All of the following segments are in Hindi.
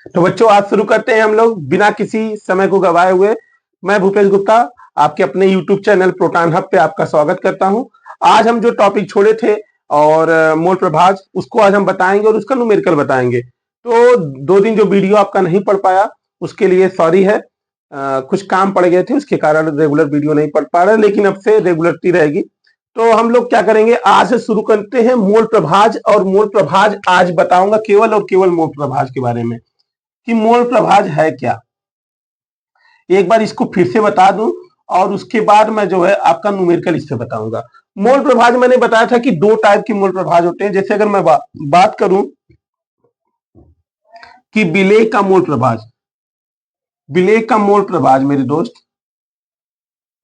तो बच्चों आज शुरू करते हैं हम लोग बिना किसी समय को गवाए हुए। मैं भूपेश गुप्ता आपके अपने YouTube चैनल प्रोटॉन हब पे आपका स्वागत करता हूं। आज हम जो टॉपिक छोड़े थे और मोल प्रभाज उसको आज हम बताएंगे और उसका न्यूमेरिकल बताएंगे। तो 2 दिन जो वीडियो आपका नहीं पढ़ पाया उसके लिए सॉरी है। कुछ काम पड़ गए थे उसके कारण रेगुलर वीडियो नहीं पढ़ पा रहे, लेकिन अब से रेगुलरिटी रहेगी। तो हम लोग क्या करेंगे, आज से शुरू करते हैं मोल प्रभाज। और मोल प्रभाज आज बताऊंगा केवल और केवल मोल प्रभाज के बारे में कि मोल प्रभाज है क्या। एक बार इसको फिर से बता दूं और उसके बाद मैं जो है आपका न्यूमेरिकल इससे बताऊंगा। मोल प्रभाज मैंने बताया था कि 2 टाइप के मोल प्रभाज होते हैं। जैसे अगर मैं बात करूं कि विलेय का मोल प्रभाज, विलेय का मोल प्रभाज मेरे दोस्त,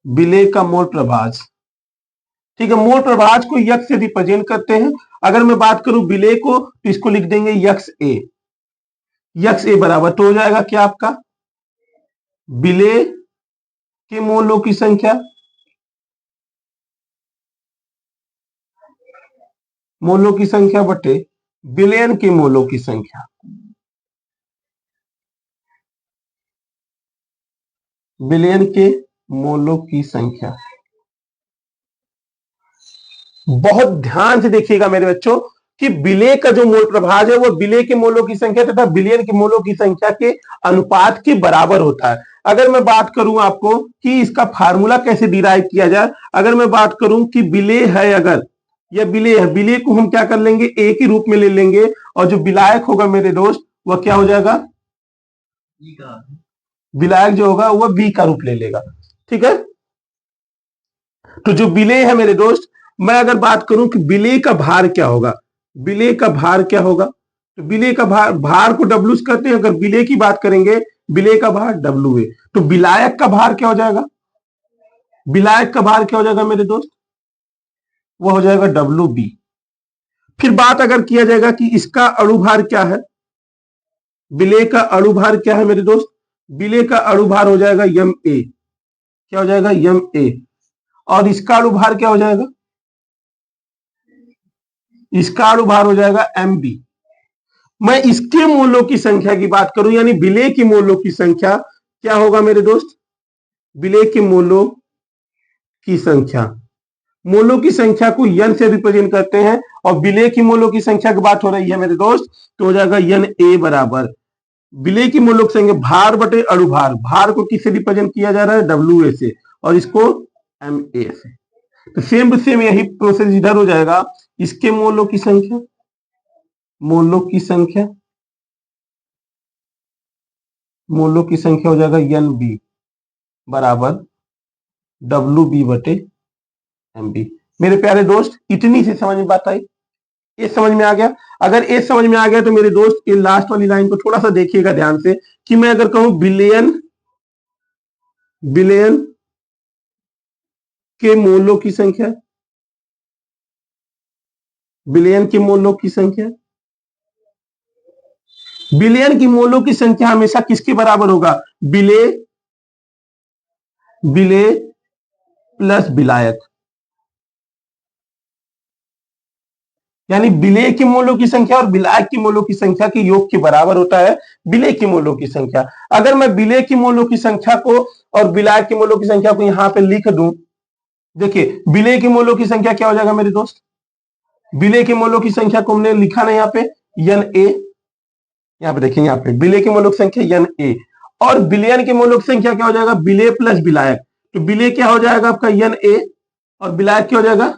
विलेय का मोल प्रभाज, ठीक है। मोल प्रभाज को यक्स से रिप्रेजेंट करते हैं। अगर मैं बात करूं विलेय को तो इसको लिख देंगे यक्स ए। यक्स ए बराबर तो हो जाएगा क्या आपका विलेय के मोलों की संख्या, मोलों की संख्या बटे विलयन के मोलों की संख्या। विलयन के मोलों की संख्या। बहुत ध्यान से देखिएगा मेरे बच्चों कि विलेय का जो मोल प्रभाज है वो विलेय के मोलों की संख्या तथा विलयन के मोलों की संख्या के अनुपात के बराबर होता है। अगर मैं बात करूं आपको कि इसका फार्मूला कैसे डिराइव किया जाए, अगर मैं बात करूं कि विलेय है, अगर यह विलेय है, विलेय को हम क्या कर लेंगे ए के रूप में ले लेंगे और जो विलायक होगा मेरे दोस्त वह क्या हो जाएगा, विलायक जो होगा वह बी का रूप ले लेगा। ठीक है। तो जो विलेय है मेरे दोस्त, मैं अगर बात करूं कि विलेय का भार क्या होगा, विलेय का भार क्या होगा, तो विलेय का भार को डब्ल्यू कहते हैं। अगर विलेय की बात करेंगे विलेय का भार डब्ल्यू ए, तो विलायक का भार क्या हो जाएगा, विलायक का भार क्या हो जाएगा मेरे दोस्त, वह हो जाएगा डब्ल्यू बी। फिर बात अगर किया जाएगा कि इसका अणुभार क्या है, विलेय का अणुभार क्या है मेरे दोस्त, विलेय का अणुभार हो जाएगा यम ए। क्या हो जाएगा, यम ए। और इसका अणुभार क्या हो जाएगा, इसका अणुभार हो जाएगा एम बी। मैं इसके मोलों की संख्या की बात करूं यानी विलेय के मोलों की संख्या क्या होगा मेरे दोस्त, विलेय के मोलों की संख्या, मोलों की संख्या को यन से रिप्रेजेंट करते हैं और विलेय की मोलों की संख्या की बात हो रही है मेरे दोस्त, तो हो जाएगा यन ए बराबर विलेय की मोलों की संख्या भार बटे अणुभार। भार को किससे रिप्रेजेंट किया जा रहा है, डब्ल्यू ए से, और इसको एम ए से। तो सेम यही प्रोसेस इधर हो जाएगा। इसके मोलों की संख्या, मोलों की संख्या, मोलों की संख्या हो जाएगा एन बी बराबर डब्ल्यू बी बटे एम बी। मेरे प्यारे दोस्त इतनी सी समझ में बात आई, ये समझ में आ गया। अगर ये समझ में आ गया तो मेरे दोस्त ये लास्ट वाली लाइन को थोड़ा सा देखिएगा ध्यान से कि मैं अगर कहूं विलयन, विलयन के मोलों की संख्या, विलयन के मोलों की संख्या, विलयन की मोलों की संख्या हमेशा किसके बराबर होगा, विलेय, विलेय प्लस विलायक। यानी विलेय के मोलों की संख्या और विलायक की मोलों की संख्या के योग के बराबर होता है विलेय की मोलों की संख्या। अगर मैं विलेय की मोलों की संख्या को और विलायक की मोलों की संख्या को यहां पे लिख दूं, देखिए विलेय की मोलों की संख्या क्या हो जाएगा मेरे दोस्त, विलेय के मोलों की संख्या को हमने लिखा ना यहाँ पे यन ए, यहाँ पे देखिए यहाँ पे विलेय के मोलों की संख्या यन ए, और विलयन के मोलों की संख्या क्या हो जाएगा विलेय प्लस विलायक। तो विलेय क्या हो जाएगा आपका यन ए और विलायक क्या हो जाएगा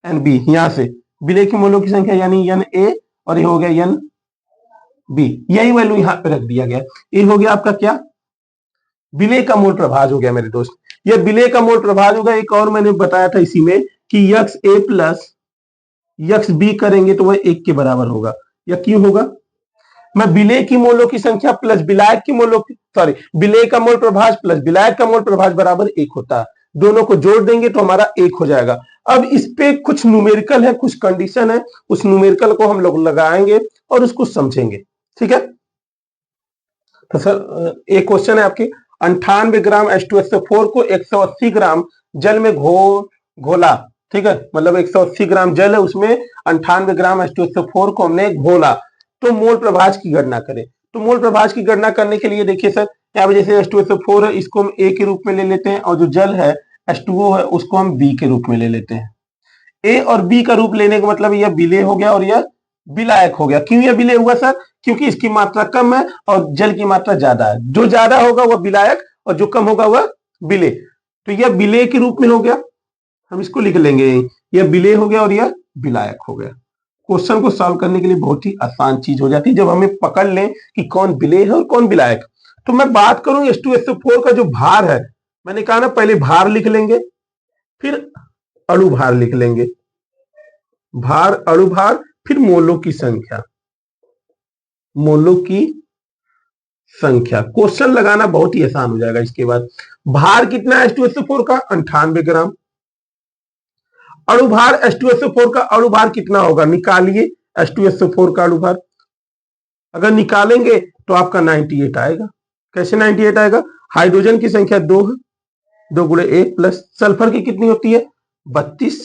एन बी। यहां से विलेय की मोलों की संख्या यानी यन ए और ये हो गया यन बी, यही वैल्यू यहां पे रख दिया गया। ये हो गया आपका क्या, विलेय का मोल प्रभाज हो गया मेरे दोस्त। ये विलेय का मोल प्रभाज होगा। एक और मैंने बताया था इसी में कि यक्स ए प्लस यक्स बी करेंगे तो वह 1 के बराबर होगा। यह क्यों होगा, मैं विलेय की मोलों की संख्या प्लस विलायक की मोलों की, सॉरी विलेय का मोल प्रभाज प्लस विलायक का मोल प्रभाज बराबर 1 होता है। दोनों को जोड़ देंगे तो हमारा 1 हो जाएगा। अब इस पे कुछ न्यूमेरिकल है, कुछ कंडीशन है, उस न्यूमेरिकल को हम लोग लगाएंगे और उसको समझेंगे। ठीक है। तो सर एक क्वेश्चन है आपकी, 98 ग्राम H2SO4 को 180 ग्राम जल में घोला। ठीक है, मतलब 180 ग्राम जल है उसमें 98 ग्राम H2SO4 को हमने घोला, तो मोल प्रभाज की गणना करें। तो मोल प्रभाज की गणना करने के लिए देखिए सर, यहाँ पे जैसे H2SO4 है, इसको हम A के रूप में ले लेते हैं, और जो जल है H2O है उसको हम B के रूप में ले लेते हैं। A और B का रूप लेने का मतलब यह विलेय हो गया और यह विलायक हो गया। क्यों यह विलेय हुआ सर? क्योंकि इसकी मात्रा कम है और जल की मात्रा ज्यादा है। जो ज्यादा होगा वह विलायक और जो कम होगा वह विलेय। तो यह विलेय के रूप में हो गया, हम इसको लिख लेंगे, यह विलेय हो गया और यह विलायक हो गया। क्वेश्चन को सॉल्व करने के लिए बहुत ही आसान चीज हो जाती है जब हमें पकड़ लें कि कौन विलेय है और कौन विलायक। तो मैं बात करूं H2SO4 का जो भार है, मैंने कहा ना पहले भार लिख लेंगे फिर अणुभार लिख लेंगे, भार अणुभार फिर मोलों की संख्या, मोलों की संख्या। क्वेश्चन लगाना बहुत ही आसान हो जाएगा। इसके बाद भार कितना है H2SO4 का? 98 ग्राम। अणुभार H2SO4 का अणुभार कितना होगा? निकालिए H2SO4 का अणुभार। अगर निकालेंगे तो आपका 98 आएगा। कैसे 98 आएगा? हाइड्रोजन की संख्या 2 है, 2 गुणे 1 प्लस सल्फर की कितनी होती है? 32।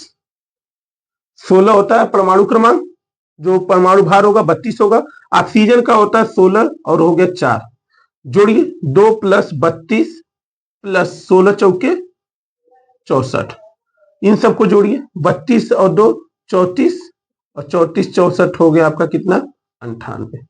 16 होता है परमाणु क्रमांक, जो परमाणु भार होगा 32 होगा। ऑक्सीजन का होता है 16 और हो गया 4। जोड़िए 2 प्लस 32 प्लस 16 चौके 64। इन सबको जोड़िए, 32 और 2 34 और 34 64 हो गया आपका कितना? 98।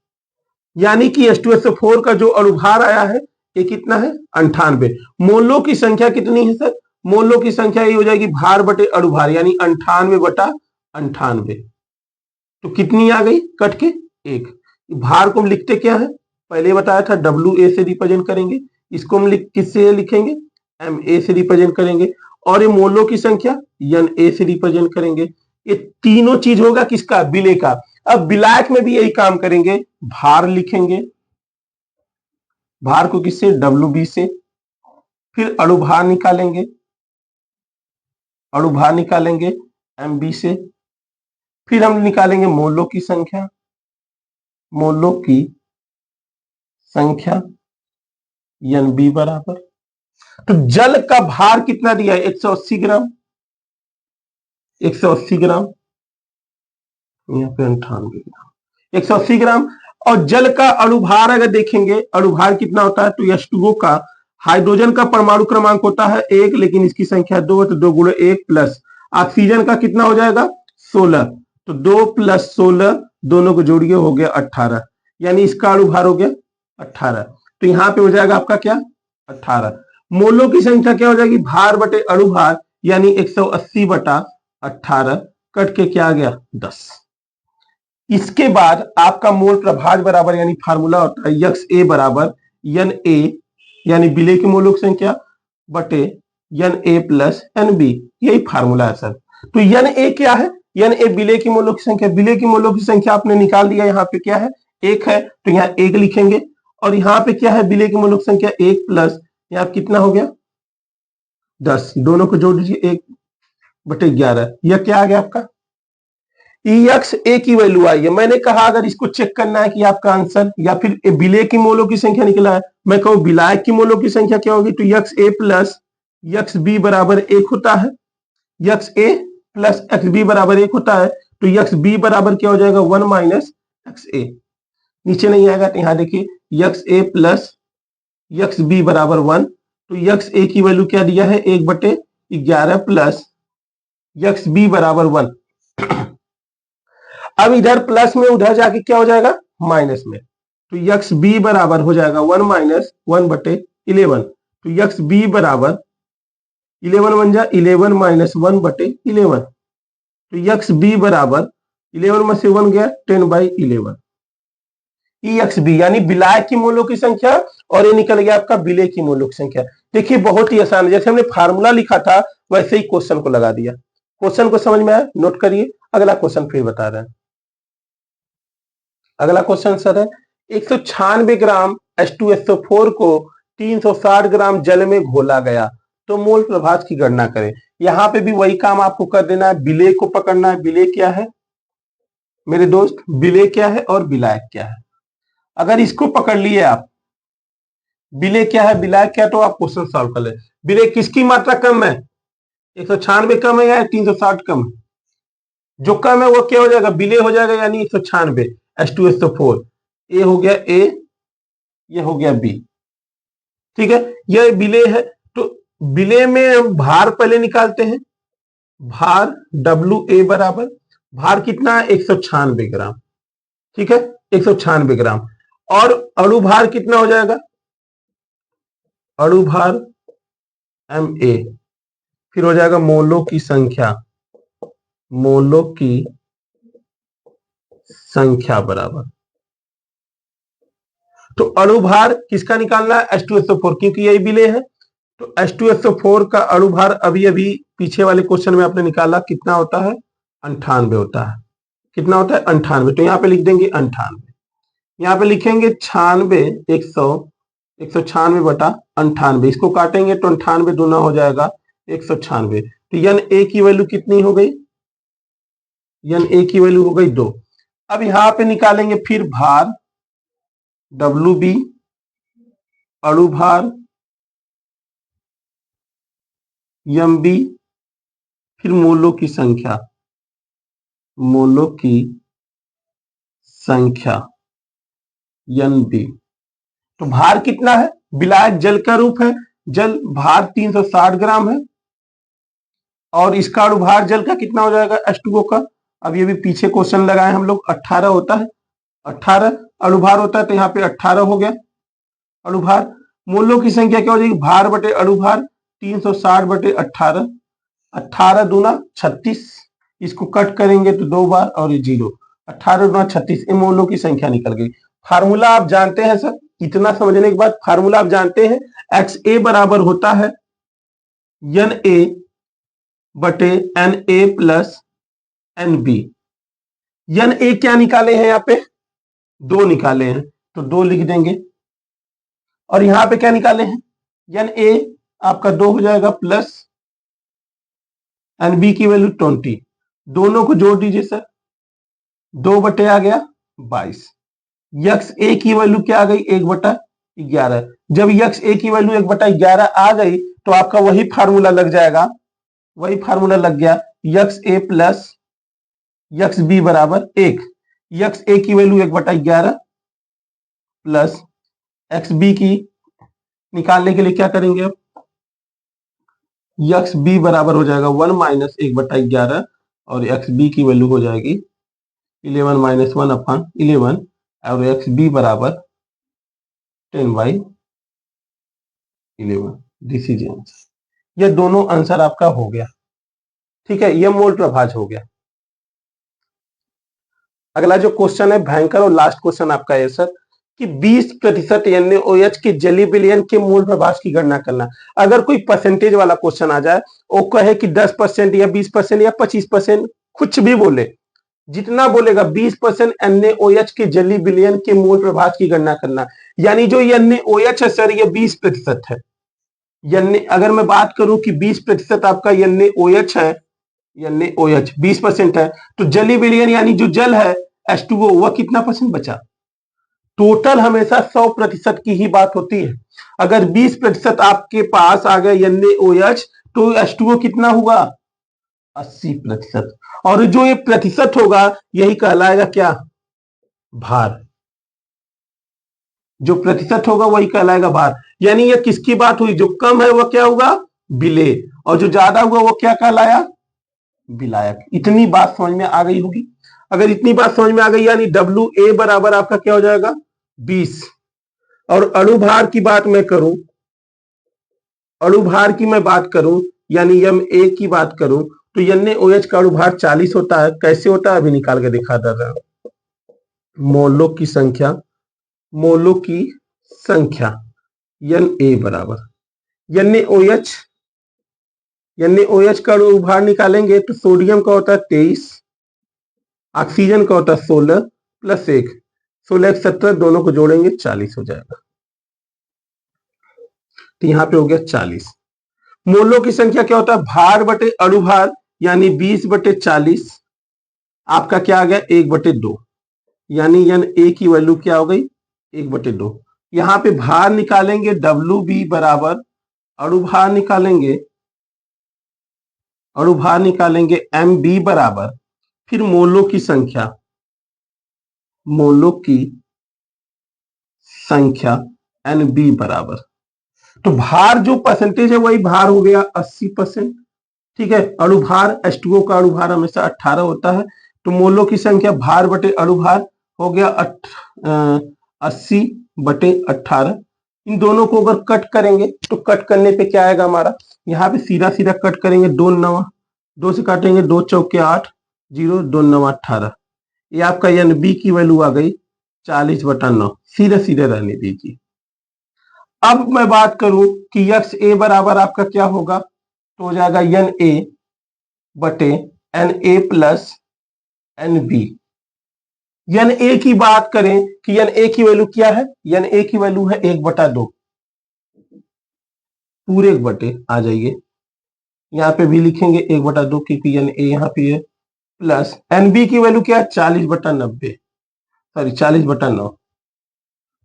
यानी कि H2SO4 का जो अणुभार आया है ये कितना है? 98। मोलों की संख्या कितनी है सर? मोलों की संख्या ये हो जाएगी भार बटे अणुभार, यानी 98 बटा 98। तो कितनी आ गई? कट के 1। भार को हम लिखते क्या है? पहले बताया था WA से रिप्रेजेंट करेंगे, इसको हम किससे लिखेंगे? MA से रिप्रेजेंट करेंगे। और ये मोलों की संख्या NA से रिप्रेजेंट करेंगे। ये तीनों चीज होगा किसका? विलेय का। अब विलायक में भी यही काम करेंगे, भार लिखेंगे, भार को किससे? WB से। फिर अणुभार निकालेंगे, अणुभार निकालेंगे MB से। फिर हम निकालेंगे मोलों की संख्या, मोलों की संख्या NB बराबर। तो जल का भार कितना दिया है? 180 ग्राम, 180 ग्राम, यहाँ पे 98 ग्राम, 180 ग्राम। और जल का अणुभार अगर देखेंगे, अणुभार कितना होता है? तो H2O का हाइड्रोजन का परमाणु क्रमांक होता है 1, लेकिन इसकी संख्या 2 है, तो 2 गुणे 1 प्लस ऑक्सीजन का कितना हो जाएगा? 16। तो 2 प्लस 16 दोनों को जोड़िए हो गया 18, यानी इसका अणुभार हो गया 18। तो यहाँ पे हो जाएगा आपका क्या? 18। मोलों की संख्या क्या हो जाएगी? भार बटे अणुभार, यानी 180 बटा 18, कट के क्या आ गया? 10। इसके बाद आपका मोल प्रभाज बराबर, यानी फार्मूला होता है XA बराबर NA, यानी विलेय की मोलों की संख्या बटे NA प्लस NB। यही फार्मूला है सर। तो NA क्या है? NA विलेय की मोलों की संख्या। विलेय की मोलों की संख्या आपने निकाल दिया, यहाँ पे क्या है? 1 है, तो यहाँ 1 लिखेंगे। और यहाँ पे क्या है? विलेय की मोलों की संख्या 1 प्लस यहाँ कितना हो गया? 10। दोनों को जोड़ दीजिए, 1 बटे 11। यह क्या आ गया आपका? EXA की वैल्यू आई है। मैंने कहा अगर इसको चेक करना है कि आपका आंसर या फिर विलेय की मोलों की संख्या निकला है, मैं कहूं विलायक की मोलों की संख्या क्या होगी? तो XA प्लस XB बराबर 1 होता है। XA प्लस XB बराबर 1 होता है, तो XB बराबर क्या हो जाएगा? 1 माइनस XA। नीचे नहीं आएगा, तो यहां देखिए XA प्लस XB बराबर 1। तो XA की वैल्यू क्या दिया है? 1 बटे 11 प्लस XB बराबर 1। अब इधर प्लस में, उधर जाके क्या हो जाएगा? माइनस में। तो XB बराबर हो जाएगा 1 माइनस 1 बटे 11। तो XB बराबर 11 बन जा 11 माइनस 1 बटे 11। तो XB बराबर 11 में से 1 गया 10/11। EXB यानी विलायक की मोलों की संख्या, और ये निकल गया आपका विलेय की मोलों की संख्या। देखिए बहुत ही आसान है, जैसे हमने फार्मूला लिखा था वैसे ही क्वेश्चन को लगा दिया। क्वेश्चन को समझ में आया? नोट करिए। अगला क्वेश्चन फिर बता रहे हैं। अगला क्वेश्चन सर है 196 ग्राम H2SO4 को 360 ग्राम जल में घोला गया, तो मोल प्रभाज की गणना करें। यहां पे भी वही काम आपको कर देना है, विलेय को पकड़ना है। विलेय क्या है मेरे दोस्त? विलेय क्या है और विलायक क्या है? अगर इसको पकड़ लिए आप, विलेय क्या है विलायक क्या, तो आप क्वेश्चन सॉल्व कर ले। विलेय किसकी मात्रा कम है? 196 कम है या 360 कम है? जो कम है वो क्या हो जाएगा? विलेय हो जाएगा, यानी 196 H2SO4। ए हो गया A, ये हो गया बी। ठीक है, ये विलेय है। तो विलेय में हम भार पहले निकालते हैं। भार डब्ल्यू ए बराबर, भार कितना है 196 ग्राम। ठीक है, 196 ग्राम। और अणु भार कितना हो जाएगा, अणु भार एम ए, फिर हो जाएगा मोलों की संख्या, मोलों की संख्या बराबर। तो अणु भार किसका निकालना है, H2SO4, क्योंकि यही विलेय है। तो H2SO4 का अणु भार अभी अभी पीछे वाले क्वेश्चन में आपने निकाला, कितना होता है 98 होता है। कितना होता है 98। तो यहाँ पे लिख देंगे 98, यहाँ पे लिखेंगे 96, 196 बटा 98, इसको काटेंगे तो 98 दूना हो जाएगा 196। तो यन ए की वैल्यू कितनी हो गई, यन ए की वैल्यू हो गई 2। अब यहां पे निकालेंगे फिर भार डब्ल्यू बी, अणु भार यम बी, फिर मोलों की संख्या, मोलों की संख्या यन बी। तो भार कितना है, विलायक जल का रूप है, जल भार 360 ग्राम है, और इसका अणुभार जल का कितना हो जाएगा H2O का। अब ये भी पीछे क्वेश्चन लगाए हम लोग, 18 होता है, 18 अणुभार होता है, तो यहाँ पे 18 हो गया अणुभार। मोलों की संख्या क्या हो जाएगी, भार बटे अणुभार 360 बटे 18, 18 दूना 36, इसको कट करेंगे तो 2 बार और ये 0, 18 दूना 36, ये मोलों की संख्या निकल गई। फार्मूला आप जानते हैं सर, इतना समझने के बाद फार्मूला आप जानते हैं, एक्स ए बराबर होता है एन ए बटे n A plus n B. N A क्या निकाले हैं, यहाँ पे 2 निकाले हैं, तो 2 लिख देंगे। और यहां पे क्या निकाले हैं, एन ए आपका 2 हो जाएगा, प्लस एन बी की वैल्यू 20, दोनों को जोड़ दीजिए सर, 2 बटे आ गया 22। यक्स ए की वैल्यू क्या आ गई, 1/11। जब यक्स ए की वैल्यू 1/11 आ गई तो आपका वही फार्मूला लग जाएगा, वही फार्मूला लग गया, यक्स ए प्लस यक्स बी बराबर 1। यक्स ए की वैल्यू 1/11 प्लस एक्स बी की निकालने के लिए क्या करेंगे, अब यक्स बी बराबर हो जाएगा 1 माइनस 1/11, और एक्स बी की वैल्यू हो जाएगी 11 माइनस 1/11, और एक्स बी बराबर 10/11। This is answer. ये दोनों आंसर आपका हो गया। ठीक है, ये मोल प्रभाज हो गया। अगला जो क्वेश्चन है भयंकर और लास्ट क्वेश्चन आपका है सर, कि 20% NaOH के जलीय विलयन के मूल प्रभाज की गणना करना। अगर कोई परसेंटेज वाला क्वेश्चन आ जाए, वो कहे कि 10% या 20% या 25%, कुछ भी बोले, जितना बोलेगा 20% NaOH के जलीय विलयन के मूल प्रभाज की गणना करना। यानी जो NaOH है सर, ये 20% है। अगर मैं बात करूं कि 20% आपका NaOH है, NaOH 20% है, तो जलीय विलयन यानी जो जल है H2O, वह कितना परसेंट बचा। टोटल हमेशा 100% की ही बात होती है। अगर 20% आपके पास आ गया NaOH, तो H2O कितना हुआ 80%, और जो ये प्रतिशत होगा यही कहलाएगा क्या, भार। जो प्रतिशत होगा वही कहलाएगा भार। यानी ये किसकी बात हुई, जो कम है वह क्या होगा, विलेय, और जो ज्यादा हुआ वो क्या कहलाया, विलायक। इतनी बात समझ में आ गई होगी। अगर इतनी बात समझ में आ गई, यानी डब्ल्यू ए बराबर आपका क्या हो जाएगा 20। और अणुभार की बात मैं करूं, अणुभार की मैं बात करूं, यानी एम ए की बात करूं, तो NaOH का अणुभार 40 होता है। कैसे होता है अभी निकाल के दिखा देता हूं। मोलों की संख्या, मोलों की संख्या Na बराबर NaOH का अणुभार निकालेंगे तो सोडियम का होता है 23, ऑक्सीजन का होता है 16 प्लस 1, 16 17, दोनों को जोड़ेंगे 40 हो जाएगा। तो यहां पे हो गया 40। मोलों की संख्या क्या होता है, भार बटे अणुभार, यानी 20/40, आपका क्या आ गया 1/2, यानी Na की वैल्यू क्या हो गई 1/2। यहां पे भार निकालेंगे WB बराबर, अणुभार निकालेंगे, अणुभार निकालेंगे MB बराबर, फिर मोलों की संख्या, मोलों की संख्या एन बी बराबर, तो भार जो परसेंटेज है वही भार हो गया 80%। ठीक है, अणुभार H2O का अणुभार हमेशा 18 होता है, तो मोलों की संख्या भार बटे अणुभार हो गया 80/18। इन दोनों को अगर कट करेंगे तो कट करने पे क्या आएगा हमारा, यहाँ पे सीधा सीधा कट करेंगे, 2 से काटेंगे, 2 चौके 8, 0 2 9 18। ये आपका एन बी की वैल्यू आ गई 40/9, सीधे सीधे रहने दीजिए। अब मैं बात करूं कि यक्स ए बराबर आपका क्या होगा, तो हो जाएगा एन ए बटे n A plus n B. N A की बात करें कि एन ए की वैल्यू क्या है, एन ए की वैल्यू है 1/2, पूरे 1 बटे आ जाइए, यहाँ पे भी लिखेंगे 1/2 क्योंकि एन ए यहाँ पे है, प्लस एन बी की वैल्यू क्या है 40/90, सॉरी 40/9,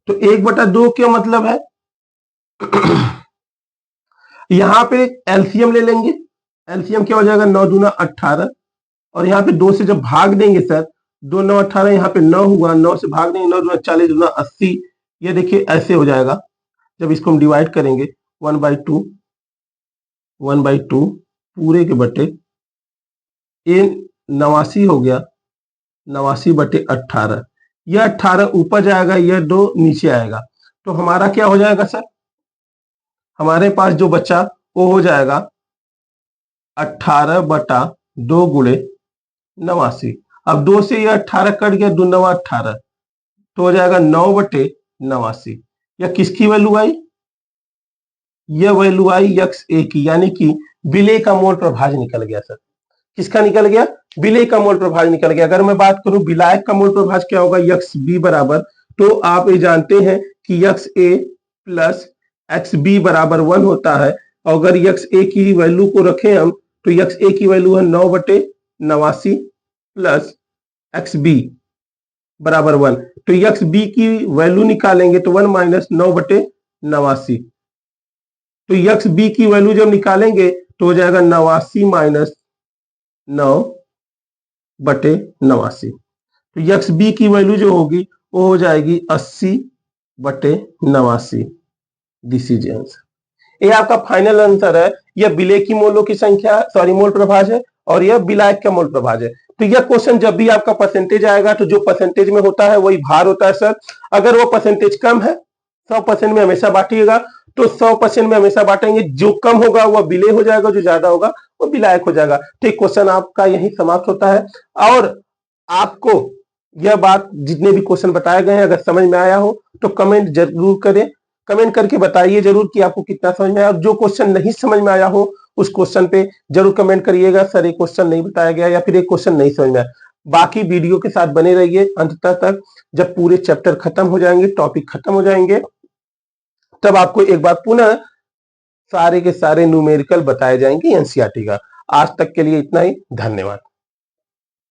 तो 1/2 क्या मतलब है यहां पे एलसीएम ले लेंगे, एलसीएम क्या हो जाएगा 9 दूना 18, और यहाँ पे 2 से जब भाग देंगे सर, 2 9 18, यहाँ पे 9 हुआ, 9 से भाग देंगे, 9 दूना 40 दूना 80, ये देखिए ऐसे हो जाएगा। जब इसको हम डिवाइड करेंगे 1/2 पूरे के बटे ये 89 हो गया, 89/18, यह 18 ऊपर जाएगा, यह 2 नीचे आएगा, तो हमारा क्या हो जाएगा सर, हमारे पास जो बचा वो हो जाएगा 18/2 गुणे 89। अब 2 से यह 18 कट गया, 2 9 18, तो हो जाएगा 9/89। यह किसकी वैल्यू आई, यह वैल्यू आई यक्स ए की, यानी कि विलेय का मोल प्रभाज निकल गया सर। किसका निकल गया, विलेय का मोल प्रभाज निकल गया। अगर मैं बात करूं विलायक का मोल प्रभाज क्या होगा, यक्स बी बराबर, तो आप ये जानते हैं कि यक्स ए प्लस एक्स बी बराबर 1 होता है, और अगर यक्स ए की वैल्यू को रखें हम, तो यक्स ए की वैल्यू है 9/89 प्लस एक्स बी बराबर 1, तो यक्स बी की वैल्यू निकालेंगे तो 1 माइनस 9/89, तो यक्स बी की वैल्यू जब निकालेंगे तो हो जाएगा 89 माइनस 9/89, तो यक्स बी की वैल्यू जो होगी वो हो जाएगी 80/89। दिस इज आंसर, ये आपका फाइनल आंसर है। यह विलेय की मोलों की संख्या, सॉरी मोल प्रभाज है, और यह विलायक का मोल प्रभाज है। तो यह क्वेश्चन जब भी आपका परसेंटेज आएगा तो जो परसेंटेज में होता है वही भार होता है सर। अगर वो परसेंटेज कम है, 100% में हमेशा बांटिएगा, तो 100% में हमेशा बांटेंगे, जो कम होगा वह विलेय हो जाएगा, जो ज्यादा होगा वो विलायक हो जाएगा। ठीक, क्वेश्चन आपका यही समाप्त होता है। और आपको यह बात, जितने भी क्वेश्चन बताए गए हैं, अगर समझ में आया हो तो कमेंट जरूर करें, कमेंट करके बताइए जरूर कि आपको कितना समझ में आया। और जो क्वेश्चन नहीं समझ में आया हो उस क्वेश्चन पे जरूर कमेंट करिएगा, सर एक क्वेश्चन नहीं बताया गया या फिर एक क्वेश्चन नहीं समझ में आया। बाकी वीडियो के साथ बने रहिए अंत तक, जब पूरे चैप्टर खत्म हो जाएंगे, टॉपिक खत्म हो जाएंगे, तब आपको एक बार पुनः सारे के सारे न्यूमेरिकल बताए जाएंगे एनसीईआरटी का। आज तक के लिए इतना ही, धन्यवाद।